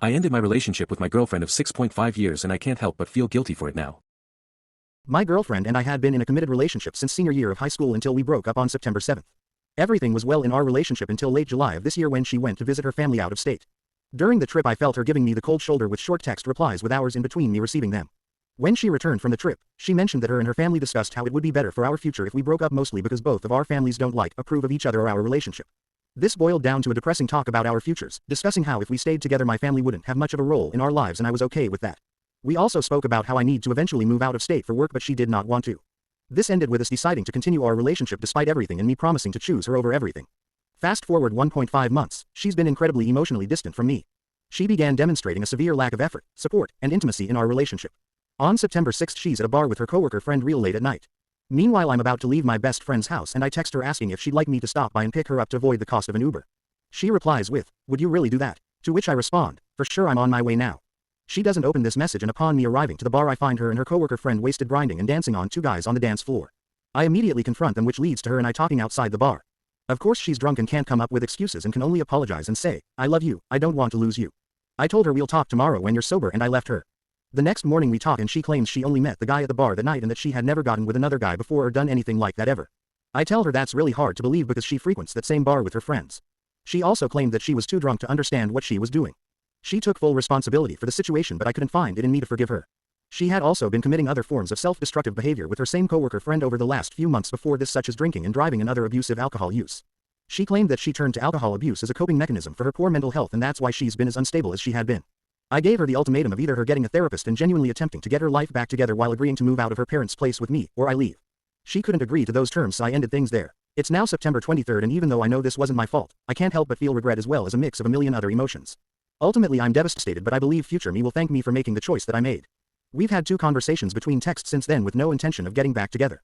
I ended my relationship with my girlfriend of 6.5 years and I can't help but feel guilty for it now. My girlfriend and I had been in a committed relationship since senior year of high school until we broke up on September 7th. Everything was well in our relationship until late July of this year when she went to visit her family out of state. During the trip I felt her giving me the cold shoulder with short text replies with hours in between me receiving them. When she returned from the trip, she mentioned that her and her family discussed how it would be better for our future if we broke up, mostly because both of our families don't approve of each other or our relationship. This boiled down to a depressing talk about our futures, discussing how if we stayed together my family wouldn't have much of a role in our lives and I was okay with that. We also spoke about how I need to eventually move out of state for work but she did not want to. This ended with us deciding to continue our relationship despite everything and me promising to choose her over everything. Fast forward 1.5 months, she's been incredibly emotionally distant from me. She began demonstrating a severe lack of effort, support, and intimacy in our relationship. On September 6th she's at a bar with her coworker friend real late at night. Meanwhile I'm about to leave my best friend's house and I text her asking if she'd like me to stop by and pick her up to avoid the cost of an Uber. She replies with, "Would you really do that?" To which I respond, "For sure, I'm on my way now." She doesn't open this message and upon me arriving to the bar I find her and her coworker friend wasted grinding and dancing on two guys on the dance floor. I immediately confront them, which leads to her and I talking outside the bar. Of course she's drunk and can't come up with excuses and can only apologize and say, "I love you, I don't want to lose you." I told her we'll talk tomorrow when you're sober and I left her. The next morning we talk and she claims she only met the guy at the bar that night and that she had never gotten with another guy before or done anything like that ever. I tell her that's really hard to believe because she frequents that same bar with her friends. She also claimed that she was too drunk to understand what she was doing. She took full responsibility for the situation but I couldn't find it in me to forgive her. She had also been committing other forms of self-destructive behavior with her same coworker friend over the last few months before this, such as drinking and driving and other abusive alcohol use. She claimed that she turned to alcohol abuse as a coping mechanism for her poor mental health and that's why she's been as unstable as she had been. I gave her the ultimatum of either her getting a therapist and genuinely attempting to get her life back together while agreeing to move out of her parents' place with me, or I leave. She couldn't agree to those terms so I ended things there. It's now September 23rd and even though I know this wasn't my fault, I can't help but feel regret as well as a mix of a million other emotions. Ultimately I'm devastated but I believe future me will thank me for making the choice that I made. We've had 2 conversations between texts since then with no intention of getting back together.